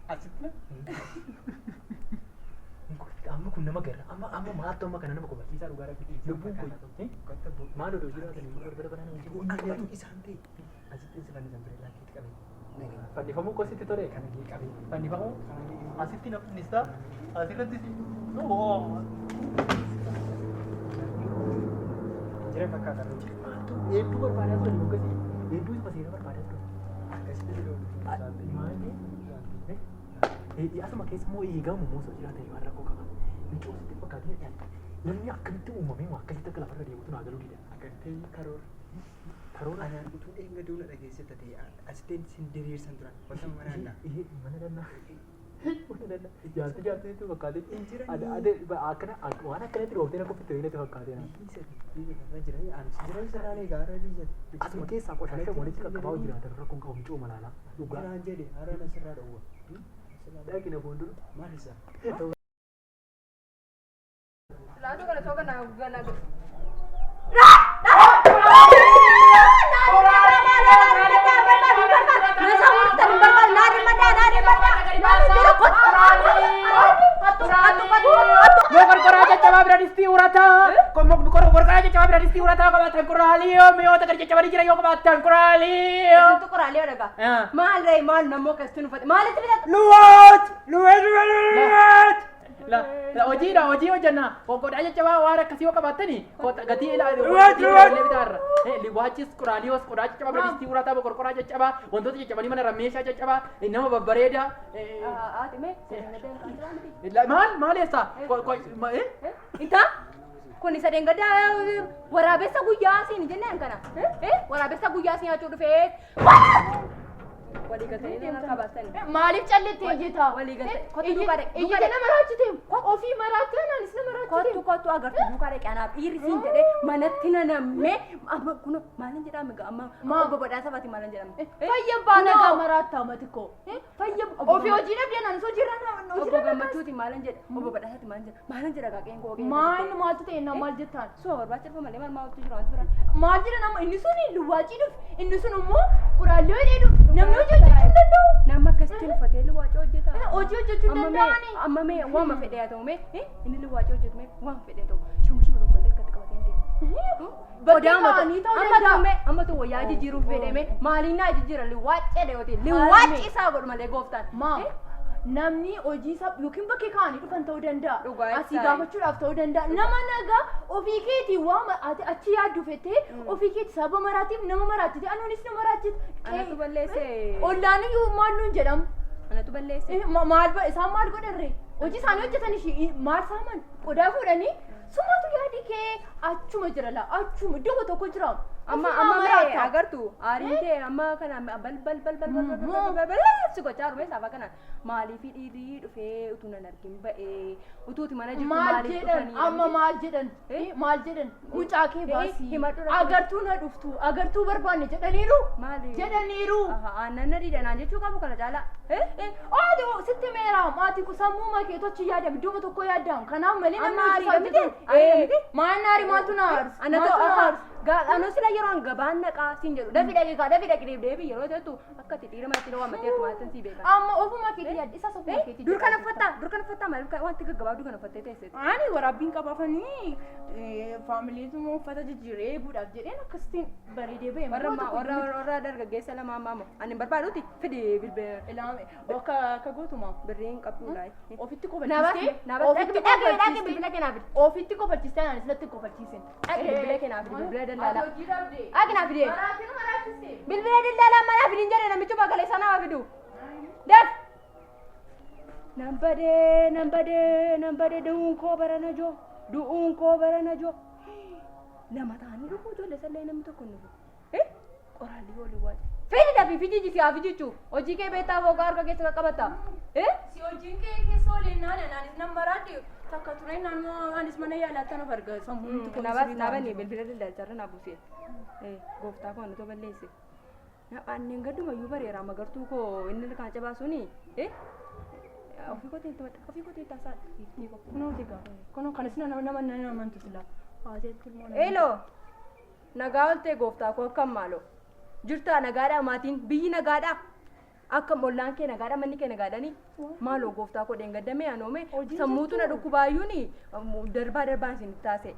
Asitna. Amma kun nama gara amma maattu amma kana nama kofachiisaa dhugaa rabbi lubbuun kun maal odoo jiraatanii barbara banaan jiru Agartuu isaan ta'e. asitti si fannisan ture laakiitti qabe fannifamuu kositti tole kana kee qabe fannifamuu asitti nafnista asirratti jira fakkaata hedduu barbaadaa ture yookaan hedduu isa seera barbaadaa ture Akkasitti jiru. maali asuma keessa immoo eegamu moosoo jiraatan waan rakkoo qaba. Michuu asitti fakkaatee dhiyaata. Namni akkamitti uumamee waa akkasitti akka lafarra deemutu naa galuu dida. Agartee karoora. Karoora Anaan utuu eenga duuna dhageessetta ta'e asitti sin diriirsan turan. Wanta mana annaa. mana dannaa. Mana dannaa. Jaartii fakkaatee. Akkana waan akkanatti dhooftee na qoffitte wayinatti fakkaatee na. Biyya jira anis jira saraalee gaara biyya. Asuma keessaa qoshaasha walitti qaqqabaa jiraatan rakkoon qabu michuu malaalaa. Dhugaa. Garaan jedhe haraan asirraa dhowwa. Dhaqina fuuldura. Maal isaa? Laatu kana soo kana gana. Hojii hojjenna qoqqoodhaa jajjabaa waan akkasii yoo qabaatani gatii liwaachis quraaliyoos qodaa jajjabaa biradistii urataa boqorqoraa jajjabaa wantoota jajjabanii mana rammeeshaa jajjabaa nama babbareeda maal eessa Inta kun isa dengada waraabessa guyyaa siin jennaan kana waraabessa guyyaa siin achuu dhufee walii galtanii deemuu qabaatanii maaliif callettee jeta walii galtee kottu duukaa dhaqee ija nama raachite ofii maraatee anis nama raachite kottu agartuu duukaa dhaqee anaaf dhiirri siin jedhee manatti na nammee amma kun maalin jedhame amma obbo Badhaasa Faati maalin jedhame fayyabaa nagaa maraattaa matikoo fayyab ofii hojii dhabdeen anis hojii irra obbo Gammachuuti maalin jedhe obbo Badhaasaati maalin jedha qaaqeen koo maal maaltu ta'e na maal jettaan soo barbaachisaa malee maal maaltu jira wanti biraan maal jira nama inni sun luwaacii dhuf inni sun immoo quraallee dheedhu namni hojii hojjechuu danda'u nama akkasitti uffatee luwaacii hojjeta hojii hojjechuu danda'ani amma mee waama fedhee haa ta'u mee inni luwaacii hojjetu mee waama fedhee ta'u shumushuma tokko illee akkatti qabatee deemu amma tu wayyaa jijjiiruuf fedhame maaliin naa jijjiira liwaacee dheeyote liwaacii isaa godhu malee gooftaan namni hojii isaa yookiin bakkee kaanii dhufan ta'uu danda'a. Dhugaa Asii gaafachuudhaaf ta'uu danda'a. Nama nagaa ofii keetii waan achi yaaddu fettee ofii keetii saba maraatiif nama maraachite anuunis nama maraachite. Anatu balleesse. Ollaan iyyuu maal nuun jedhamu. Anatu balleesse. Isaan maal godharre hojii isaanii hojjetan ishii maal saaman qodaa fuudhanii sumatu yaadi kee achuma jira laa achuma iddoo tokko jira. Amma agartu aariin amma kana bal si gochaa rume saba kana maaliif dhiirri dhufee utuu nan argin ba'ee utuuti mana jirtu maaliif dhufanii amma maal jedhan mucaa kee baasii agartuu na dhuftu agartuu barbaanne jedhaniiru jedhaniiru aannan na dhiidanaan jechuu qabu kana caala sitti meera maatii ku sammuu makee tochi yaadam iddoo tokko yaadam kanaaf malee namni miti maan naari maaltu naars Ano sila yeroon gabaan naqaa siin jedhu dafi dhaqee deebii yeroo jettu akka itti dhiira manatti nama matee tumaatan si beeka. Amma ofuma keetii yaaddi isa ofuma keetii. Dur kana uffatta maaliif wanti gaggabaa dur kana uffattee teessee. Ani waraabbiin qabaafanii faamiliitu uffata jijjiiree eeguudhaaf jedheen akkasitiin bareedee ba'e. Warra dargaggeessa lama amma ani barbaadutti fidi bilbila ilaame bakka akka gootuma birriin qabduudha. Ofitti kofalchiistee ofitti kofalchiistee anis natti kofalchiisen. Bilbila keenaaf bilbila dallala. Agna fide. Bilbila dallala mana fidin jere namichu bagale sana fidu. Def. Nambade duun ko barana jo. Lama taani dhufu jolle sallee namni tokko nufu. Qoraalli wali waati. Fidi dafi fidi jisi afijichu. Hojii kee beektaa fogaa harka keessa qabata. Si hojiin kee keessa waliin anis namaraati. Takka tureen naannoo anis mana yaalaatti nuuf arga sammuun nabani bilbila daldalcharra na buusee gooftaa koo nuto balleesse anneen gadduma iyyuu bareera magartuu koo inni kan cabaasuni ofii kootiin taasaa kunoo digaa kunoo kanis nama amantu sila eelo nagaa oltee gooftaa koo akkam maalo jirtaa nagaadhaa maatiin biyyi nagaadhaa akka mollaan kee nagaadha manni kee nagaadhani maaloo gooftaa koo dheengaddame anoome sammuutu na dhukkubaayyuuni darbaan isin taase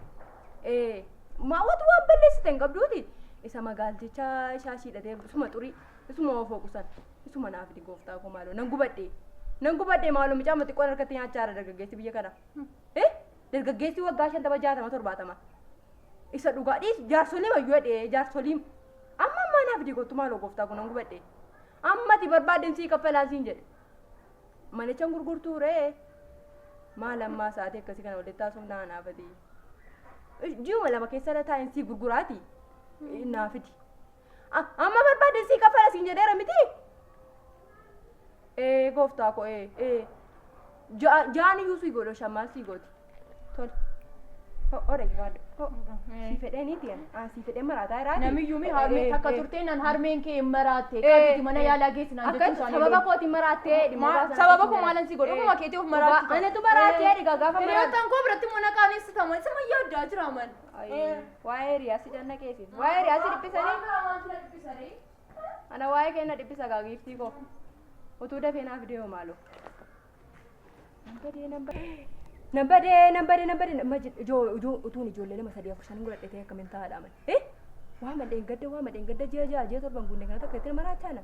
maawwatu waan balleessite hin qabduuti isa magaalticha shaashiidhatee isuma xurii isuma ofoo qusan isuma naafiti gooftaa koo maaloo nan gubadhe maaloo micaama xiqqoon harkatti nyaachaara dargaggeessi biyya kana dargaggeessi waggaa 50-70 isa dhugaadhiis jaarsolii wayyoo dhee jaarsolii amma naafiti kottu maaloo gooftaa koo nan gubadhe ammati barbaadden sii kaffalaasiin jedhe manichaan gurgurtuu ree maal ammaa sa'aatii akkasii kana walitti taasisuuf naafati ji'uma 2 keessa taa'in sii gurguraati naafiti amma barbaadden sii kaffalaasiin jedheera miti gooftaa koo jaaniyyuu sii godho shammaan sii gooti tole ore gaadho si fedheeniiti si fedhee maraataa jiraati namiyyuumi harmee takka turtee nan harmeen kee maraattee qaabiti mana yaalaa geessinaan jechuun isaanii sababa kootiin maraattee sababa koo maalan si godhu kuma keetii of maraatti anatu maraattee dhiga gaafa maraatte hiriyoottan koo biratti mana qaaneessitama isa yaaddaa jira man waa'ee riyaasi janna keetiin waa'ee riyaasi dhiphisanii ana waa'ee kenna dhiphisa gaagiiftii koo utuu dafee naaf deemu maaloo nambadee utuun ijoollee 3-4 godhadhetee akkamiin taa'aadha man waa madheen gadda ji'a 7 guunne kana tokko itti maraachaana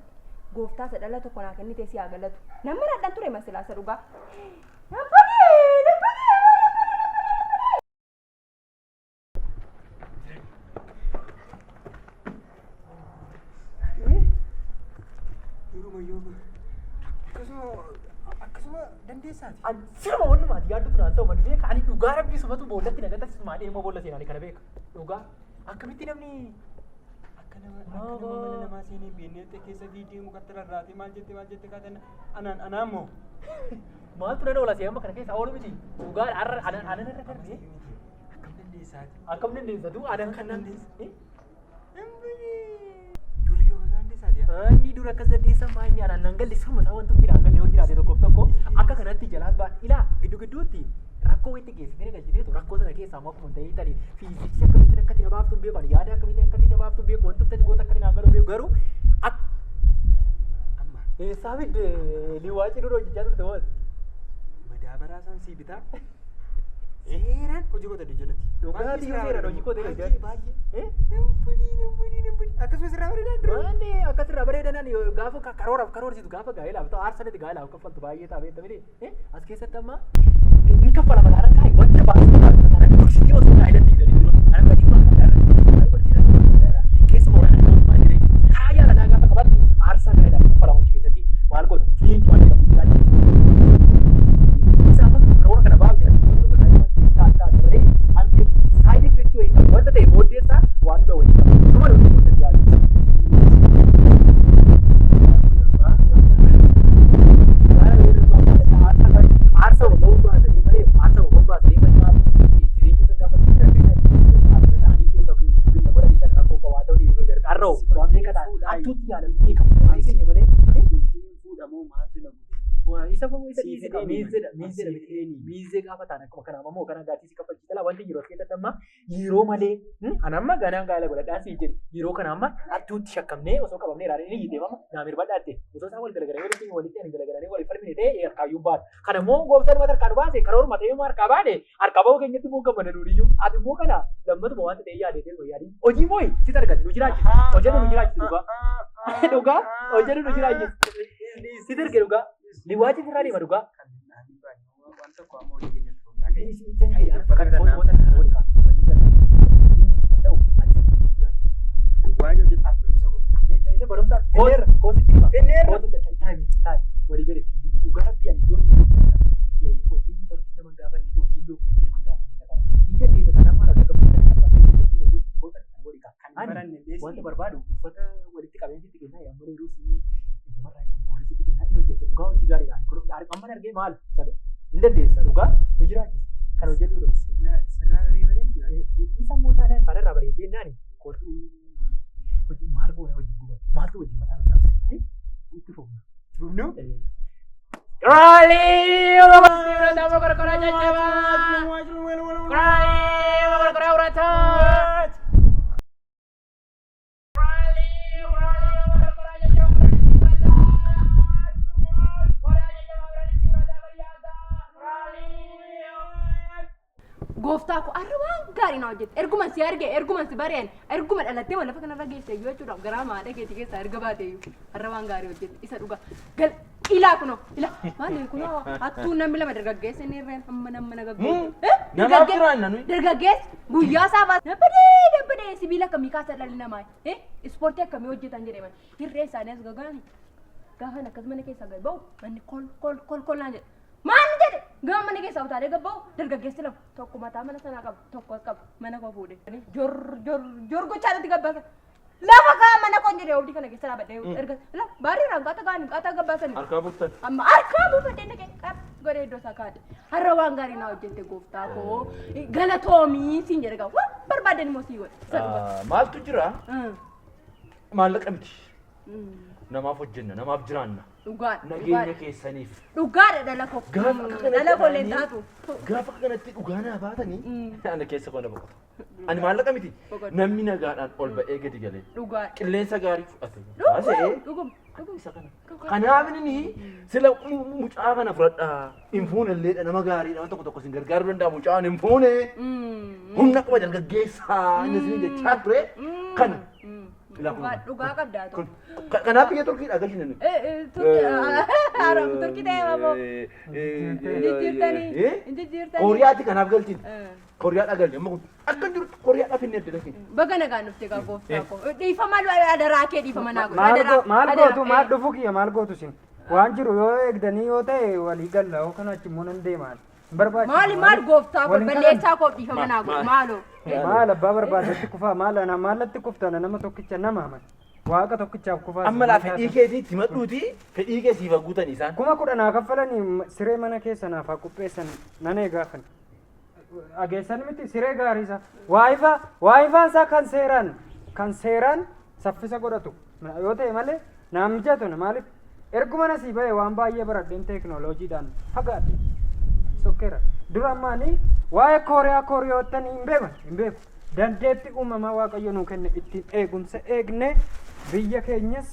gooftaa isa dhala tokko naa kennitee si haa galatu nan maraadhaan ture masilaasa dhugaa dandeessaati. Sirba walumaati yaaddutu naan ta'u mani beeka ani dhugaa rabbii sumatu boollatti nagatas maadhee immoo boolla seenanii kana beeka dhugaa akkamitti namni akka nama mana namaa seenee beenneetti keessa viidiyoo mukattara irraati maal jette kaatan anaan moo maaltu na dhoola seema kana keessa oolu miti dhugaa anan irra darbee akkam dandeessatu anan kan dandeessa Ani dura akkas dandeessan maayini anaan nan galle sirma isaa wanti hundinaan galle yoo jiraate tokko akka kanatti jalaas baa ilaa gidduutti rakkoo itti geessitee galchiteetu rakkoo sana keessaa ammoo akkuma ta'ee tani fiiziksii akkamitti akkatti na baaftuun beeku ani yaada akkamitti akkatti na baaftuun beeku wanti hundatti goota akkatti naan galuun beeku garuu amma eessaa fidde liwaacii dura hojjechaa turte waan madaabaraa isaan sii bitaa seeraan hojii goota jalatti dhugaati yoo seeraan hojii goota baay'ee akkasumas irraa bareedan dura wanni akkas irraa bareedan gaafa karoorsitu gaafa gaa'elaaf ta'u aarsanatti gaa'elaaf kaffaltu baay'ee ta'a beektamini as keessatti amma hin kaffala mataadhaan kaa'e wanta baasuu mataadhaan dursitee osoo gaa'elatti hidhanii jiru anamma dhimma gaa'elaa keessa mooraa mootummaa jiree karaa yaaladhaa gaafa qabattu aarsaa gaa'elaaf kaffala hojii keessatti maal goota fiin waan jedhamu jiraachisa isaaf karoora kana baafne saayidii effektii wayii qabu wanta ta'e booddeessaa waan hunda wayii qabu nama dhufee wanta yaadu aarsa waboo baasanii malee jireenya sandaafatti ta'anii keessa billa godha dhiisan rakkoo qabaa ta'uu dhiibee darqarra'u waan beekataa attuutti yaalamni qabu keenya malee fuudhamoo maaltu na isa miizee gaafa ta'an akkuma kana ammoo kana gaatiisi kaffalchiisa wanti yeroo keessatti amma yeroo malee anamma ganaan gaala godhadhaan sii jedhe yeroo kana amma attuutti shakkamnee osoo qabamnee raadanii ni yitee mama naamir badhaatte osoo isaan wal garagaranii walitti ani garagaranii wal falmine ta'e harkaayyuu baatu kana immoo gooftaan mata harkaan baase karoor matee immoo harkaa baane harkaa bahuu keenyatti immoo gammada nuuriyyuu ati immoo kana lammatuma wanta ta'e yaadee yaadii hojii mooyi sit argate nu jiraachisa hojjetu nu jiraachisa dhugaa hojjetu nu jiraachisa sit arge dhugaa liwaati irraa deema dhugaa waan tokko ammoo hojii keenya wanta barbaadu uffata walitti qabeenyitti kennaa yammuu yeroo dhugaa hojii gaariidhaan amma argee maal hin dandeessa dhugaa nu jiraachisa kan hojjedhu dhufu sirraa bareedee isa mootaadhaan kanarraa bareedee naani hojii maal goone hojii guban maaltu hojii mataa nu cabse itti fufnu Rally! Nama korkora jajjabaa! Rally! Nama korkora urataa! Rally! Nama korkora jajjabaa! hojjette. Erguman si arge, erguman si bareen, erguma dhalattee wal lafa kanarra geesse iyyuu jechuudha. Garaa maadha keetii keessaa erga baate iyyuu har'a waan gaarii hojjette. Isa dhugaa. Gal ilaa kunoo ila maali kunoo hattuu namni lama dargaggeessa inni irreen hamma nama nagaggeessa. Namaaf jiraan nanu. Dargaggeessa guyyaa saafaa dabbadee sibiila akkamii kaasa dhalli namaa. Ispoortii akkamii hojjetan jedhaman. Hirree isaanii as gagaani. Gaafa akkasuma mana keessaa gad ba'u manni kol naan jedhe. Maal jedhe gaafa mana keessaa utaalee gad ba'u dargaggeessi lama tokko mataa mana sanaa qaba tokko as qaba mana koo fuudhe. Jor gochaadhatti gabbaasan. Lafa kaa mana koo jedhee obdii kana keessa dhaabadhee erga baariiraan qaata gabbaasan. Harkaa buuftan. Amma harkaa buufatee naqee qab godhee iddoo isaa kaadhe. Har'a waan gaarii naa hojjette gooftaa koo galatoomii siin jedhe gaa waan barbaadan immoo sii godhe. Maaltu jira? Maallaqa miti. Namaaf hojjenna, namaaf jiraanna. Nageenya keessaniif. Dhugaadha dhala koo. Dhala koo leentaatu. Gaafa kanatti dhugaa naa baatanii ana keessa koo na boqotu. Ani maallaqa miti. Namni nagaadhaan ol ba'ee gadi galee. Dhugaadha. Qilleensa gaarii fudhate. Baasee. Isa kana. Kanaaf inni sila mucaa kana fudhadhaa. Hin fuunelleedha nama gaariidha. Nama tokko sin gargaaruu danda'a mucaan hin fuune. Humna qaba dargaggeessaa. Inni isin jechaa ture. Kana. Dhugaa qabdaa ta'u. Kanaaf biyya Turkiidha galchine nuti. Turkii ta'ee mamoo. Injijjiirtanii. Kooriyaatti kanaaf galchine. Kooriyaadha galchine. Amma kun akka jiru Kooriyaadhaaf hin edde galchine. Baga nagaan dhuftee gaa gooftaa koo. Dhiifama adaraa kee dhiifama naa godha. Maal gootu maal dhufu kiyya maal gootu sin waan jiru yoo eegdanii yoo ta'e walii galla yoo kana achi immoo nan deemaan. Maal gooftaa koo balleessaa koo dhiifama naa godha maaloo. Maal abbaa barbaadetti kufaa maal ana maallatti kuftana nama tokkicha nama aman waaqa tokkichaaf kufaa. Amma laa fedhii keetiitti madhuuti fedhii kee siif guutan isaan. 10,000 kaffalanii siree mana keessa naaf qopheessan nan eegaafan. Ageessan miti siree gaariisa. Waayifaan isaa kan seeraan saffisa godhatu yoo ta'e malee naam mijatu maaliif erguma nasii ba'e waan baay'ee baradheen teekinooloojiidhaan fagaadhe. Sokera. Dura maani waa'ee kooriyoottanii hin beeku. Dandeetti uumamaa waaqayyo nuu kenne ittiin eegumsa eegne biyya keenyas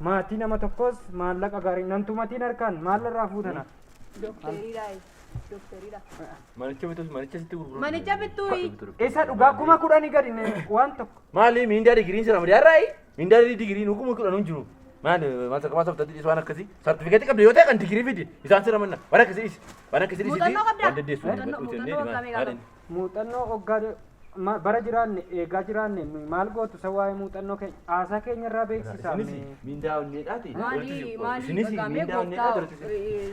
maatii nama tokkos maallaqa gaarii namtumatiin harkaan maalirraa fuutana. Doktariidha. Manicha sitti gurguru. Manicha bittuu. Isa dhugaa 10,000 gadi waan tokko. Maali miindaa digiriin sirra madiyaarraayi? Miindaa digiriin 10,000 jiru. Maali masa kama sabta dis waan akkasii sartifikeetii qabda yoo ta'e kan digirii fidi isaan sirra manna waan akkasii waan deddeessu. Muuxannoo hoggaa bara jiraanne eegaa jiraanne maal gootu isa waa'ee muuxannoo keenya haasaa keenya irraa beeksisaa. Miindaa onneedhaati. Maali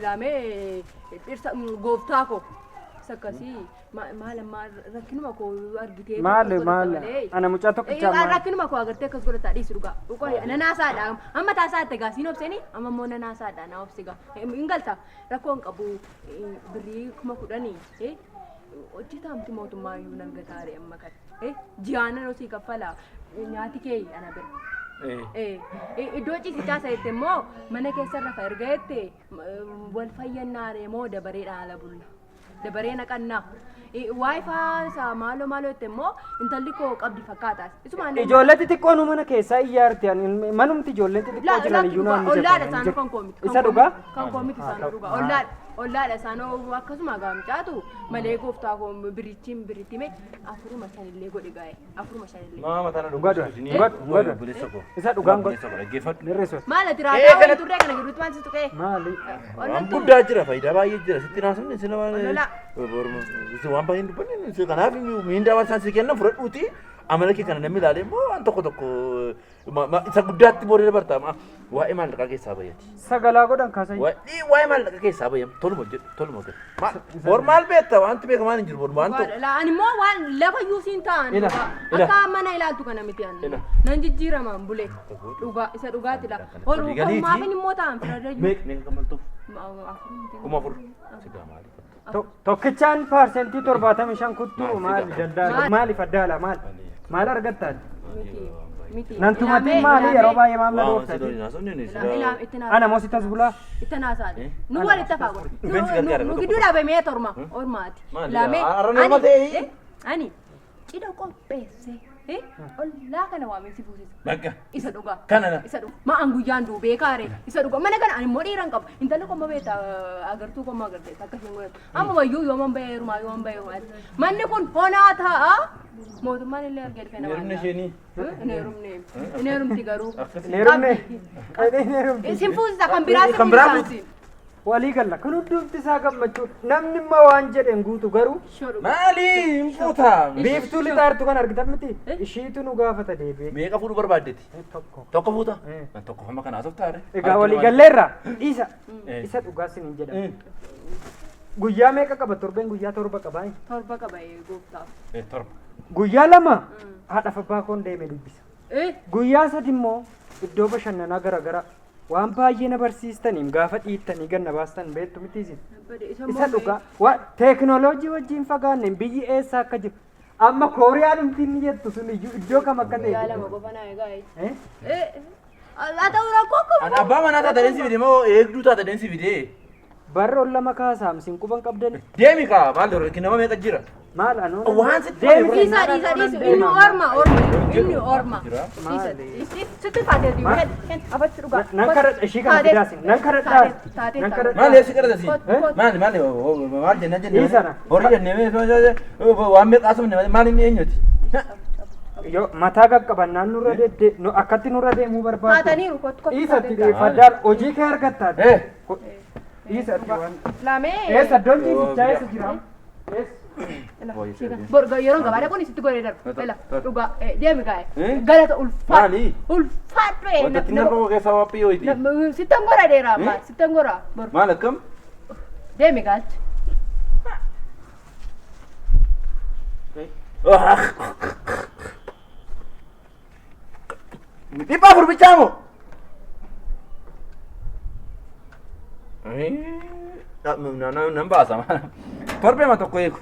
laamee dhirsa gooftaa koo sakkasii maal rakkinuma koo argitee maal ana mucaa tokkicha maal rakkinuma koo agartee akkas godhataa dhiisu dhugaa dhugaa nanaasaadha amma taasaatti gaa siin obseni amma immoo nanaasaadha na obsi gaa hin galta rakkoon qabu birrii 10,000 hojjetaamti mootummaa iyyuu nan gataare amma kan ji'aanan osii kaffala nyaati kee ana bira. Iddoo ciisichaa sa'etti immoo mana keessa rafa erga jette wal fayyannaare moo dabareedhaan ala bulla. Dabaree naqannaa. Waayifaa isaa maaloo jette immoo intalli koo qabdi fakkaataas. Ijoollee xixiqqoo nu mana keessaa iyyaarti manumti ijoollee xixiqqoo jiran iyyuu naan ollaadha isaanoo kan koomiti. Isa dhugaa? Kan koomiti isaanoo dhugaa. Ollaadha isaanoo akkasuma gaamcaatu malee gooftaa koo biritti mee 4,500 godhe gaa'e 4,500. Maama tana dhugaa. Isa dhugaan godhe. Maal ati raadaa waliin turree kana gidduutti maal situ qe'e? Maali? Waan guddaa jira faayidaa baay'ee jira sitti naasumni sila waan baay'ee dubbanne kanaaf miindaa waan isaan si kennan fudhadhuuti amala kee kana namni ilaalee immoo waan tokko isa guddaatti boodee dabartaa waa'ee maallaqaa keessaa bayyati. Sagalaa godhan kaasan. Waa'ee maallaqaa keessaa bayyam toluma jedhu. Bor maal beekta wanti beekamaan hin jiru bor waan tokko. Ani immoo waan lafa yuusiin ta'an akka mana ilaaltu kana miti ani. Nan jijjiiramaan bulee dhugaa isa dhugaati la. Maafin immoo ta'an fira. Meeqa gammaltuuf? 4,000. Sigaa maali? Tokkichaan parsentii 75 kuttuu maali daldala maaliif addaala maal argattaan? Nantumatti maali yeroo baay'ee maamla dhooftate? Ana moo sitas bulaa? Itti naasaadhe. Nu walitti hafaa godhe. Nu gidduu dhaabamee torma ormaati. Arra nama ta'e? Ani cidha qopheesse. Ollaa kana waamee si fuusisa. Bakka. Isa dhugaa. Kanana. Isa dhugaa. Ma'aan guyyaan duubee kaare. Isa dhugaa. Mana kana ani immoo dhiiran qaba. Intalli qomma beektaa agartuu qomma agartee akkasiin godhatu. Amma wayyuu yooman bahee heerumaa yooman bahee heerumaa. Manni kun honaa ta'a. Mootummaan illee argee dhufee nama. Neerumne isheenii. Neerumti garuu. Neerumne. Isin fuusisa kan biraa si fuusisa. Walii galla kan hundumti isaa gammachuu namni immoo waan jedheen guutu garuu Maali fuuta. biiftuu lixaartu kan argitan miti ishiitu nu gaafata deebi'ee. Meeqa fuudhu barbaaddeeti? Tokko. Tokko fuuta? Tokko hamma kanaa toftaare. Egaa walii galleerra isa dhugaa siniin jedhama. Guyyaa meeqa qaba torbeen guyyaa torba qabaa? Torba qaba gooftaaf. Torba. Guyyaa lama haadhaaf abbaa koon deeme dubbisa. Guyyaa sadi immoo iddoo bashannanaa garaagaraa waan baay'ee na barsiistaniif gaafa dhiittanii ganna baastan beektu miti isin. Isa dhugaa teekinooloojii wajjin fagaanne biyyi eessa akka jiru amma kooriyaan umtiin jettu sun iddoo kam akka ta'e. Guyyaa lama qofa naa egaa. Haa ta'u rakkoo akkam. Ani abbaa manaa taate deensi fide moo eegduu taate deensi fide? Barroon lama kaasaamsiin quban qabdan. Deemi kaa maal dura nama meeqa jira? Maal anoo? Waan sitti dhiisa inni orma. Sitti taatee diimu afatti dhugaa. Nan kadhadha ishii kana fidaasin nan kadhadhaa. Maal eessi kadhatasi? Maal jenna jennee horii jennee waan meeqa asumne maal inni eenyuti? Yo mataa qaqqabannaan nurra akkatti nurra deemuu barbaadu. Haataniiru kottu. Dhiisatti faddaal hojii kee argattaa. Dhiisatti waan. Lamee. Eessa iddoon ciisichaa eessa jira? Borgo yeroo gabaadha kun sitti godhee darba. Dhugaa deemi gaa'e. Galata ulfaadhu. Ulfaadhu. Wanti nama koo keessaa wappii hoyti. Sittan gora dheeraa amma sittan gora. Maal akkam? Deemi gaachi. Dhibba furbichaa moo? Nan baasa. Torbee ma tokko eegu.